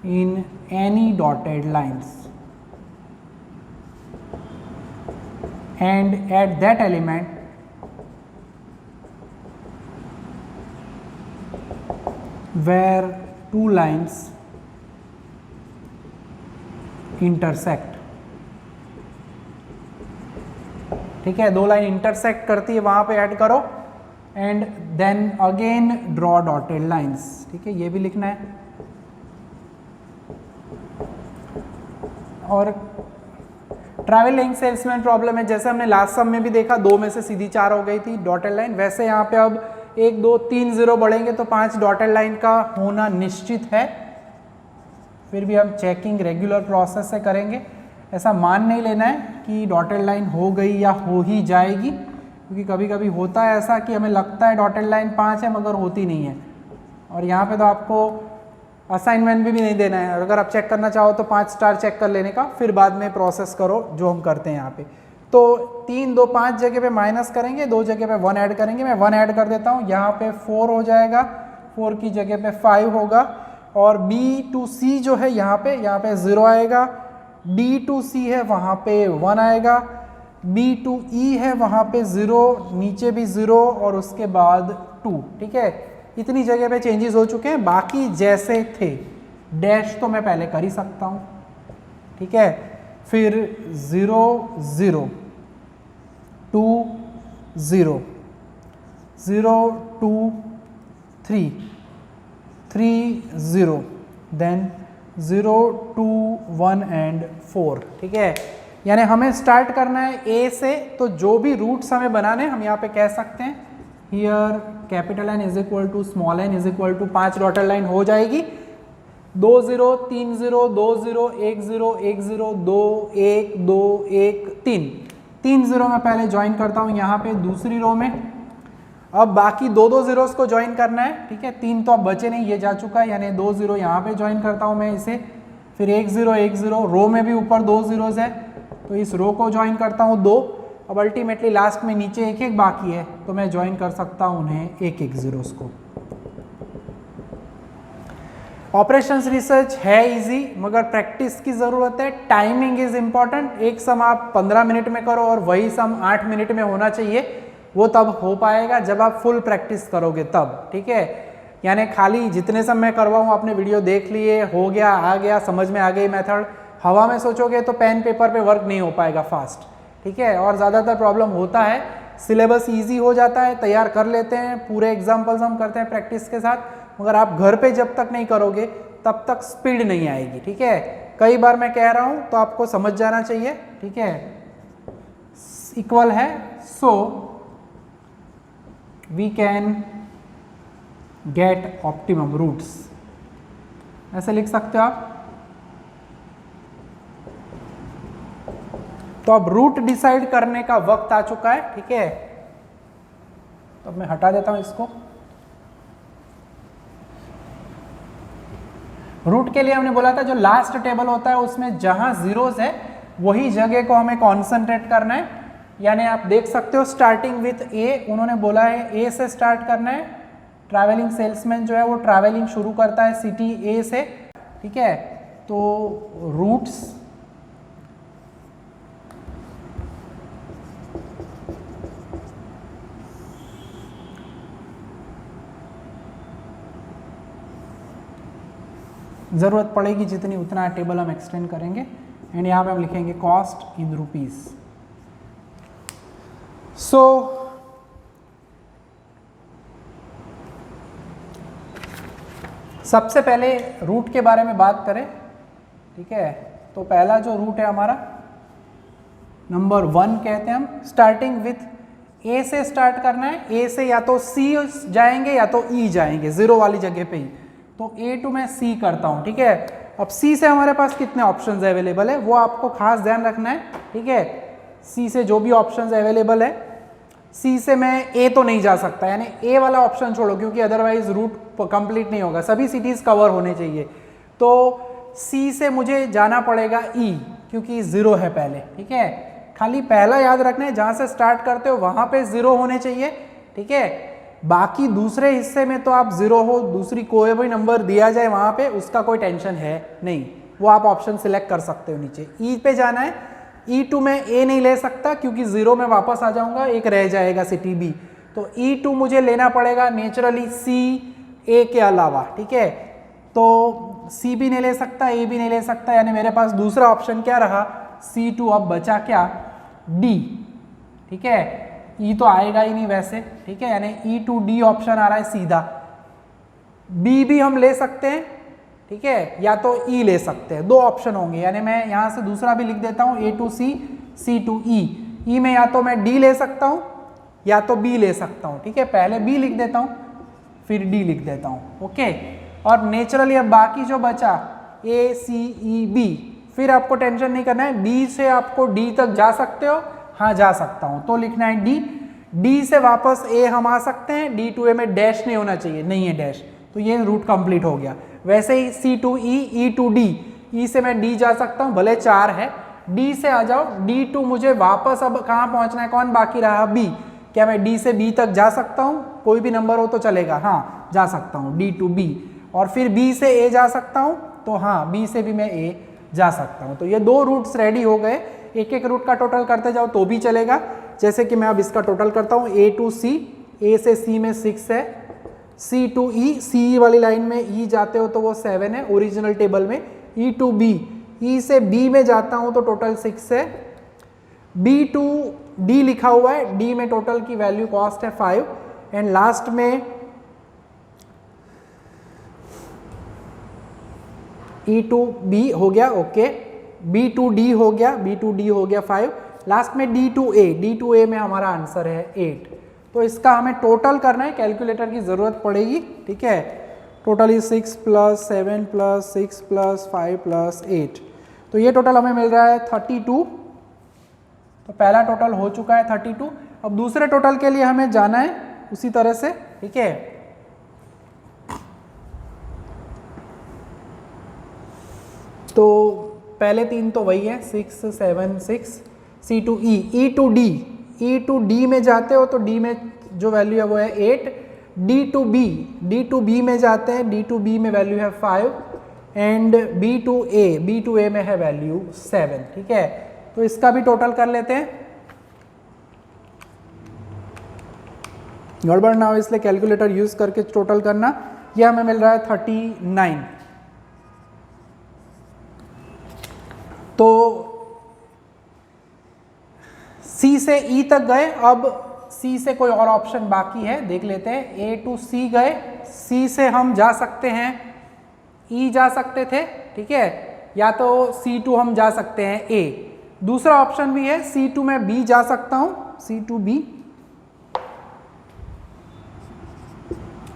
in any dotted lines, and at that element where 2 lines intersect, ठीक है, 2 लाइन इंटरसेक्ट करती है, वहां पे ऐड करो and then again draw dotted lines, ठीक है, ये भी लिखना है। और ट्रैवलिंग सेल्समैन प्रॉब्लम है, जैसे हमने लास्ट सम में भी देखा 2 में से सीधी 4 हो गई थी डॉटेड लाइन, वैसे यहाँ पे अब 1 2 3 0 बढ़ेंगे तो 5 डॉटेड लाइन का होना निश्चित है। फिर भी हम चेकिंग रेगुलर प्रोसेस से करेंगे, ऐसा मान नहीं लेना है कि डॉटेड लाइन हो गई या हो ही जाएगी, क्योंकि कभी कभी होता है ऐसा कि हमें लगता है डॉटेड लाइन 5 है मगर होती नहीं है। और यहाँ पे तो आपको असाइनमेंट भी नहीं देना है, अगर आप चेक करना चाहो तो 5 स्टार चेक कर लेने का, फिर बाद में प्रोसेस करो जो हम करते हैं यहाँ पे। तो 3 2 5 जगह पे माइनस करेंगे, 2 जगह पे 1 ऐड करेंगे, मैं 1 ऐड कर देता हूँ, यहाँ पे 4 हो जाएगा, 4 की जगह पे 5 होगा, और B to C जो है यहाँ पे 0 आएगा, D to C है वहाँ पे 1 आएगा, B to E है वहाँ पे 0, नीचे भी 0 और उसके बाद 2, ठीक है, इतनी जगह पे चेंजेस हो चुके हैं, बाकी जैसे थे। डैश तो मैं पहले कर ही सकता हूँ, ठीक है, फिर 0 0 2 0 0 2 3 3 0 देन 0 2 1 एंड 4, ठीक है। यानी हमें स्टार्ट करना है ए से, तो जो भी रूट्स हमें बनाने हम यहाँ पे कह सकते हैं here capital N is equal to small n is equal to 5 dotted line हो जाएगी, 2 0 3 0 2 0 1 0 1 0 2 1 2 1 3 3 0 मैं पहले ज्वाइन करता हूँ यहाँ पे दूसरी रो में। अब बाकी 2 जीरोस को ज्वाइन करना है, ठीक है, 3 तो अब बचे नहीं, ये जा चुका है, यानी 2 0 यहाँ पे ज्वाइन करता हूँ मैं इसे, फिर 1 0 1 0, रो में भी ऊपर 2 जीरोस है तो इस रो को ज्वाइन करता हूँ 2। अब अल्टीमेटली लास्ट में नीचे 1 1 बाकी है तो मैं ज्वाइन कर सकता हूँ उन्हें 1 1 जीरोस को। ऑपरेशंस रिसर्च है इजी मगर प्रैक्टिस की ज़रूरत है, टाइमिंग इज इम्पॉर्टेंट। एक सम आप 15 मिनट में करो और वही सम 8 मिनट में होना चाहिए, वो तब हो पाएगा जब आप फुल प्रैक्टिस करोगे तब, ठीक है। यानी खाली जितने सम मैं करवाऊँ आपने वीडियो देख लिए, हो गया, आ गया, समझ में आ गई मेथड, हवा में सोचोगे तो पेन पेपर पे वर्क नहीं हो पाएगा फास्ट, ठीक है। और ज़्यादातर प्रॉब्लम होता है, सिलेबस ईजी हो जाता है, तैयार कर लेते हैं, पूरे एग्जाम्पल्स हम करते हैं प्रैक्टिस के साथ, मगर आप घर पे जब तक नहीं करोगे तब तक स्पीड नहीं आएगी, ठीक है। कई बार मैं कह रहा हूँ तो आपको समझ जाना चाहिए, ठीक है। इक्वल है, so we can get optimum routes, ऐसे लिख सकते हो आप। तो अब रूट डिसाइड करने का वक्त आ चुका है, ठीक है। तो अब मैं हटा देता हूं इसको। रूट के लिए हमने बोला था जो लास्ट टेबल होता है उसमें जहां जीरोस है वही जगह को हमें कॉन्सेंट्रेट करना है। यानी आप देख सकते हो स्टार्टिंग विथ ए, उन्होंने बोला है ए से स्टार्ट करना है। ट्रैवलिंग सेल्समैन जो है वो ट्रैवलिंग शुरू करता है सिटी ए से, ठीक है। तो रूट्स ज़रूरत पड़ेगी जितनी उतना टेबल हम एक्सटेंड करेंगे एंड यहाँ पे हम लिखेंगे कॉस्ट इन रुपीस। सो सबसे पहले रूट के बारे में बात करें, ठीक है। तो पहला जो रूट है हमारा नंबर 1 कहते हैं हम, स्टार्टिंग विथ ए से स्टार्ट करना है। ए से या तो सी जाएंगे या तो ई जाएंगे, जीरो वाली जगह पे ही। तो ए टू मैं सी करता हूं, ठीक है। अब सी से हमारे पास कितने ऑप्शंस अवेलेबल है वो आपको खास ध्यान रखना है, ठीक है। सी से जो भी ऑप्शंस अवेलेबल है, सी से मैं ए तो नहीं जा सकता, यानी ए वाला ऑप्शन छोड़ो क्योंकि अदरवाइज रूट कंप्लीट नहीं होगा, सभी सिटीज कवर होने चाहिए। तो सी से मुझे जाना पड़ेगा ई क्योंकि जीरो है पहले, ठीक है। खाली पहला याद रखना है, जहां से स्टार्ट करते हो वहां पे जीरो होने चाहिए, ठीक है। बाकी दूसरे हिस्से में तो आप जीरो हो, दूसरी कोई भी नंबर दिया जाए वहां पे उसका कोई टेंशन है नहीं, वो आप ऑप्शन सिलेक्ट कर सकते हो। नीचे ई पे जाना है, ई टू में ए नहीं ले सकता क्योंकि जीरो में वापस आ जाऊंगा, एक रह जाएगा सिटी बी। तो ई टू मुझे लेना पड़ेगा नेचुरली सी ए के अलावा, ठीक है। तो C भी नहीं ले सकता, A भी नहीं ले सकता, यानी मेरे पास दूसरा ऑप्शन क्या रहा, C2। अब बचा क्या, D। ठीक है, E तो आएगा ही नहीं वैसे, ठीक है, यानी E to D ऑप्शन आ रहा है सीधा। B भी हम ले सकते हैं, ठीक है, या तो E ले सकते हैं, दो ऑप्शन होंगे, यानी मैं यहाँ से दूसरा भी लिख देता हूँ, A to C, C to E। E में या तो मैं D ले सकता हूँ या तो B ले सकता हूँ, ठीक है, पहले B लिख देता हूँ फिर D लिख देता हूँ, ओके। और नेचुरली अब बाकी जो बचा A, C, E, B, फिर आपको टेंशन नहीं करना है, D से आपको D तक जा सकते हो, हाँ जा सकता हूँ, तो लिखना है D। D से वापस A हम आ सकते हैं, D to A में डैश नहीं होना चाहिए, नहीं है डैश, तो ये रूट कंप्लीट हो गया। वैसे ही C to E, E to D, E से मैं D जा सकता हूँ, भले 4 है, D से आ जाओ, D to मुझे वापस अब कहाँ पहुँचना है, कौन बाकी रहा, B। क्या मैं D से B तक जा सकता हूँ, कोई भी नंबर हो तो चलेगा, हाँ जा सकता हूँ, D to B। और फिर B से A जा सकता हूँ, तो हाँ B से भी मैं A जा सकता हूँ। तो ये दो रूट्स रेडी हो गए, एक एक रूट का टोटल करते जाओ तो भी चलेगा। जैसे कि मैं अब इसका टोटल करता हूँ, A to C, A से C में 6 है, C to E, C वाली लाइन में E जाते हो तो वो 7 है ओरिजिनल टेबल में, E to B, E से B में जाता हूँ तो टोटल 6 है, B to D लिखा हुआ है, D में टोटल की वैल्यू कॉस्ट है 5, एंड लास्ट में E to B हो गया, ओके, B to D हो गया, B to D हो गया 5, लास्ट में D to A, D to A में हमारा आंसर है 8। तो इसका हमें टोटल करना है, कैलकुलेटर की ज़रूरत पड़ेगी, ठीक है। टोटल इज 6 + 7 + 6 + 5 + 8, तो ये टोटल हमें मिल रहा है 32। तो पहला टोटल हो चुका है 32। अब दूसरे टोटल के लिए हमें जाना है उसी तरह से, ठीक है। तो पहले 3 तो वही है, 6 7 6, C to E, E to D, E to D में जाते हो तो D में जो वैल्यू है वो है 8, D to B, D to B में जाते हैं, D to B में वैल्यू है 5, and B to A, B to A में है वैल्यू 7, ठीक है। तो इसका भी टोटल कर लेते हैं, गड़बड़ ना हो इसलिए कैलकुलेटर यूज करके टोटल करना। यह हमें मिल रहा है 39। तो C से E तक गए, अब C से कोई और ऑप्शन बाकी है, देख लेते हैं। A to C गए, C से हम जा सकते हैं, E जा सकते थे, ठीक है, या तो C to हम जा सकते हैं A। दूसरा ऑप्शन भी है, C to मैं B जा सकता हूं, C to B,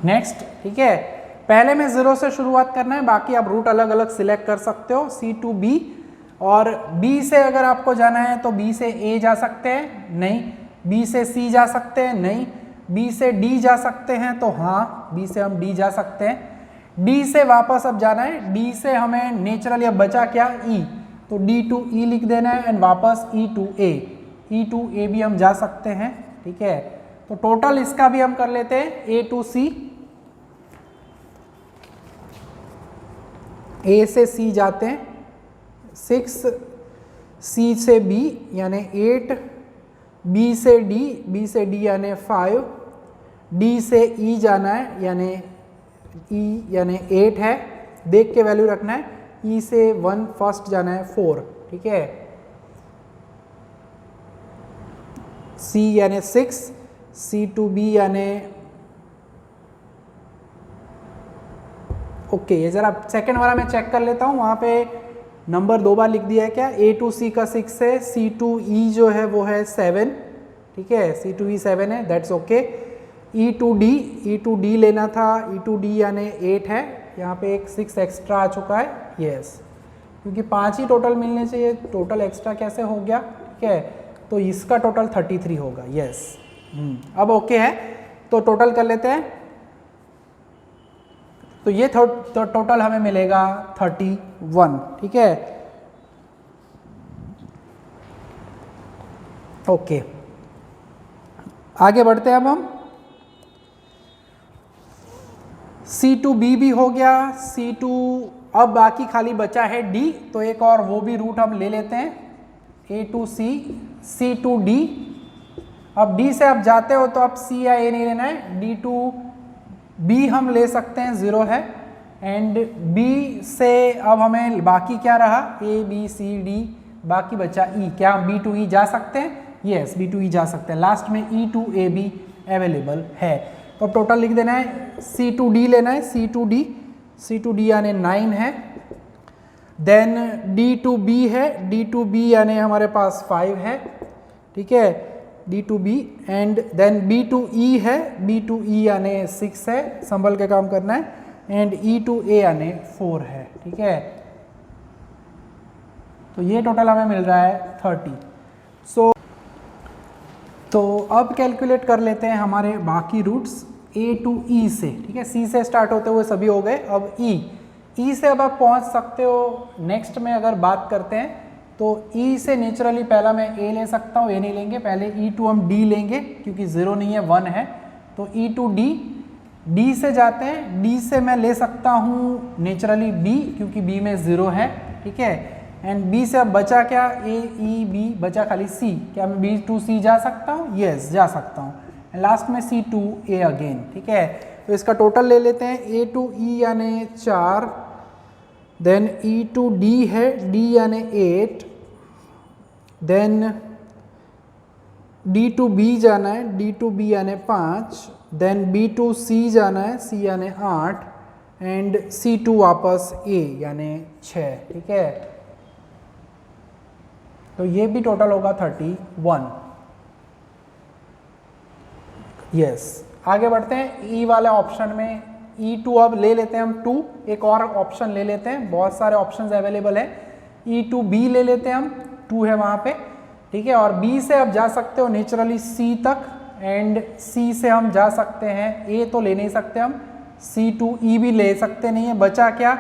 नेक्स्ट, ठीक है। पहले में 0 से शुरुआत करना है, बाकी आप रूट अलग अलग सिलेक्ट कर सकते हो, C to B। और B से अगर आपको जाना है तो B से A जा सकते हैं, नहीं, B से C जा सकते हैं, नहीं, B से D जा सकते हैं, तो हाँ B से हम D जा सकते हैं। D से वापस अब जाना है, D से हमें नेचुरली अब बचा क्या, E, तो D to E लिख देना है, एंड वापस E to A, E to A भी हम जा सकते हैं, ठीक है। तो टोटल इसका भी हम कर लेते हैं, A to C, A से C जाते हैं 6, C से B यानी 8, B से D यानी 5, D से E जाना है यानी E यानी 8 है, देख के वैल्यू रखना है। E से 1 फर्स्ट जाना है 4, ठीक है। C यानी 6, C to B यानी ओके, ये जरा सेकेंड वाला मैं चेक कर लेता हूँ, वहाँ पे नंबर 2 बार लिख दिया है क्या, A to C का 6 है, C to E जो है वो है 7, ठीक है, C to E 7 है, that's okay. E to D लेना था, E to D यानी 8 है, यहाँ पे एक 6 एक्स्ट्रा आ चुका है, यस, क्योंकि 5 ही टोटल मिलने चाहिए, टोटल एक्स्ट्रा कैसे हो गया, ठीक है, तो इसका टोटल 33 होगा, यस। अब ओके है, तो टोटल कर लेते हैं। तो ये टोटल हमें मिलेगा 31, ठीक है, ओके। आगे बढ़ते हैं अब हम, C to B भी हो गया, C to, अब बाकी खाली बचा है D, तो एक और वो भी रूट हम ले लेते हैं, A to C, C to D। अब D से आप जाते हो तो आप C या A नहीं लेना है, D to B हम ले सकते हैं, 0 है, एंड बी से अब हमें बाकी क्या रहा, ए बी सी डी, बाकी बचा ई। क्या हम बी टू ई जा सकते हैं? यस, बी टू ई जा सकते हैं। लास्ट में ई टू ए बी अवेलेबल है। तो अब टोटल लिख देना है, सी टू डी लेना है, सी टू डी यानी 9 है। देन डी टू बी है, डी टू बी यानी हमारे पास 5 है, ठीक है, D to B. And then B to E है, बी टू ई यानी 6 है, संभल के काम करना है। एंड ई टू ए यानी 4 है, ठीक है। तो ये टोटल हमें मिल रहा है 30। तो अब कैलकुलेट कर लेते हैं हमारे बाकी रूट्स ए टू ई से, ठीक है। सी से स्टार्ट होते हुए सभी हो गए, अब ई से अब आप पहुंच सकते हो। नेक्स्ट में अगर बात करते हैं तो ई से नेचुरली पहला मैं ए ले सकता हूँ, ए नहीं लेंगे, पहले ई टू हम डी लेंगे क्योंकि 0 नहीं है 1 है। तो ई टू डी से जाते हैं, डी से मैं ले सकता हूँ नेचुरली बी क्योंकि बी में 0 है, ठीक है। एंड बी से अब बचा क्या, ए ई बी, बचा खाली सी। क्या मैं बी टू सी जा सकता हूँ? यस, जा सकता हूँ। एंड लास्ट में सी टू ए अगेन, ठीक है। तो इसका टोटल ले लेते हैं, ए टू ई यानी 4, देन ई टू डी है, डी यानी 8, देन डी टू बी जाना है, डी टू बी यानी 5, देन बी टू सी जाना है, सी यानी 8, एंड सी टू वापस ए यानी 6, ठीक है। तो ये भी टोटल होगा 31। यस, आगे बढ़ते हैं। ई वाले ऑप्शन में ई टू अब ले लेते हैं हम 2, एक और ऑप्शन ले लेते हैं, बहुत सारे ऑप्शंस अवेलेबल है। ई टू बी ले लेते हैं हम, 2 है वहाँ पे, ठीक है। और बी से आप जा सकते हो नेचुरली सी तक, एंड सी से हम जा सकते हैं, ए तो ले नहीं सकते हम, सी टू ई भी ले सकते नहीं है, बचा क्या,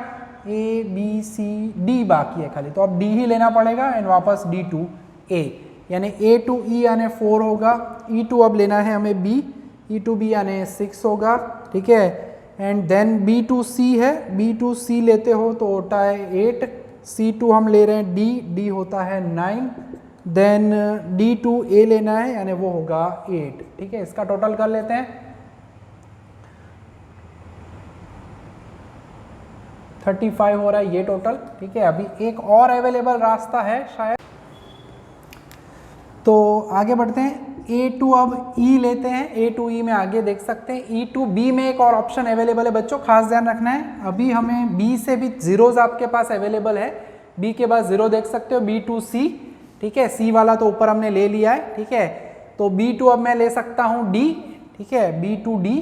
ए बी सी डी बाकी है खाली। तो अब डी ही लेना पड़ेगा एंड वापस डी टू ए, यानी ए टू ई यानी 4 होगा। ई टू अब लेना है हमें बी, ई टू बी यानी 6 होगा, ठीक है। एंड देन बी टू सी है, बी टू सी लेते हो तो होता है 8, सी टू हम ले रहे हैं डी होता है 9, देन डी टू ए लेना है यानी वो होगा 8, ठीक है। इसका टोटल कर लेते हैं, 35 हो रहा है ये टोटल, ठीक है। अभी एक और अवेलेबल रास्ता है शायद, तो आगे बढ़ते हैं। ए टू अब ई लेते हैं, ए टू ई में आगे देख सकते हैं। ई टू बी में एक और ऑप्शन अवेलेबल है बच्चों, खास ध्यान रखना है। अभी हमें बी से भी जीरोज आपके पास अवेलेबल है, बी के बाद 0 देख सकते हो, बी टू सी, ठीक है। सी वाला तो ऊपर हमने ले लिया है, ठीक है। तो बी टू अब मैं ले सकता हूँ डी, ठीक है, B to D.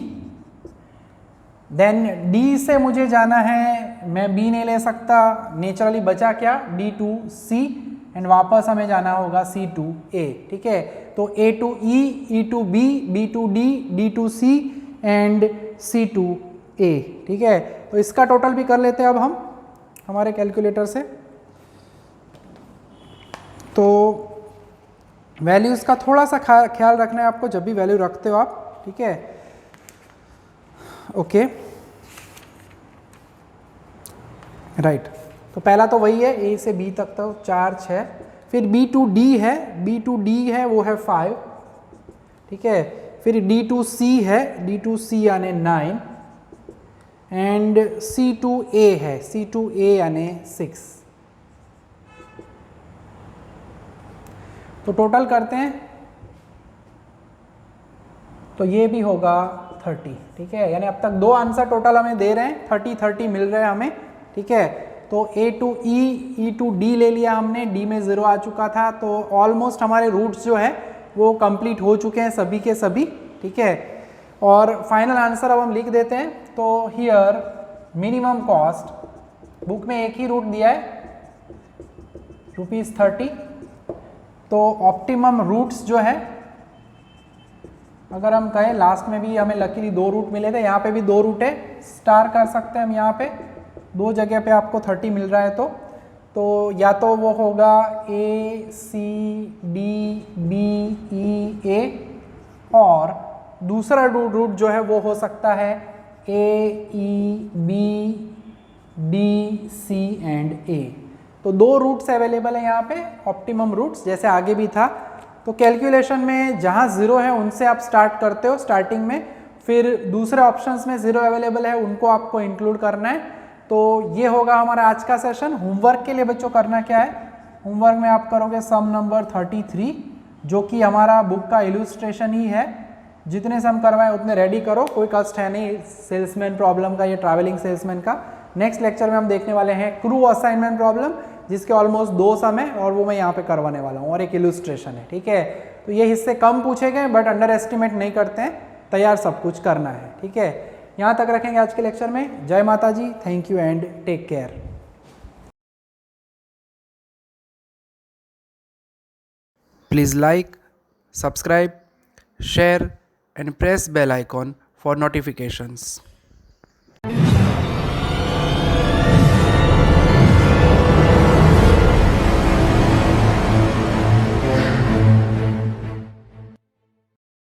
Then D से मुझे जाना है, मैं बी नहीं ले सकता, नेचुरली बचा क्या, डी टू सी, एंड वापस हमें जाना होगा सी टू ए, ठीक है। तो A to E to B, B to D, D to C and C to A, ठीक है। तो इसका टोटल भी कर लेते हैं अब हम हमारे कैलकुलेटर से। तो वैल्यूज़ का थोड़ा सा ख्याल रखना है आपको जब भी वैल्यू रखते हो आप, ठीक है। Okay, right. तो पहला तो वही है, ए से बी तक तो 4 6, फिर बी टू डी है, बी टू डी है वो है 5, ठीक है। फिर डी टू सी है, डी टू सी यानी 9, एंड सी टू ए है, सी टू ए यानी 6। तो टोटल करते हैं तो ये भी होगा 30, ठीक है। यानी अब तक 2 आंसर टोटल हमें दे रहे हैं, 30 मिल रहे हैं हमें, ठीक है। तो A to E to D ले लिया हमने, डी में 0 आ चुका था, तो ऑलमोस्ट हमारे रूट्स जो है वो कंप्लीट हो चुके हैं सभी के सभी, ठीक है। और फाइनल आंसर अब हम लिख देते हैं। तो हियर मिनिमम कॉस्ट, बुक में एक ही रूट दिया है ₹30। तो ऑप्टिमम रूट्स जो है, अगर हम कहें लास्ट में भी हमें लकीली 2 रूट मिले थे, यहाँ पे भी 2 रूट है, स्टार कर सकते हैं हम यहाँ पे, 2 जगह पे आपको 30 मिल रहा है। तो या तो वो होगा ए सी डी बी ई ए, और दूसरा रूट जो है वो हो सकता है A E B D C and A. तो 2 रूट्स अवेलेबल है यहाँ पे, ऑप्टिमम रूट्स, जैसे आगे भी था। तो कैलकुलेशन में जहाँ 0 है उनसे आप स्टार्ट करते हो स्टार्टिंग में, फिर दूसरे ऑप्शंस में 0 अवेलेबल है उनको आपको इंक्लूड करना है, तो ये होगा हमारा आज का सेशन। होमवर्क के लिए बच्चों करना क्या है, होमवर्क में आप करोगे सम नंबर 33 जो कि हमारा बुक का इलुस्ट्रेशन ही है। जितने सम करवाए उतने रेडी करो, कोई कष्ट है नहीं सेल्समैन प्रॉब्लम का, ये ट्रैवलिंग सेल्समैन का। नेक्स्ट लेक्चर में हम देखने वाले हैं क्रू असाइनमेंट प्रॉब्लम, जिसके ऑलमोस्ट 2 सम है और वो मैं यहाँ पे करवाने वाला हूँ और एक इलुस्ट्रेशन है। ठीक है, तो ये हिस्से कम पूछे गए बट अंडर एस्टिमेट नहीं करते हैं, तैयार सब कुछ करना है। ठीक है, यहाँ तक रखेंगे आज के लेक्चर में। जय माता जी, thank you and take care. Please like, subscribe, share and press bell icon for notifications.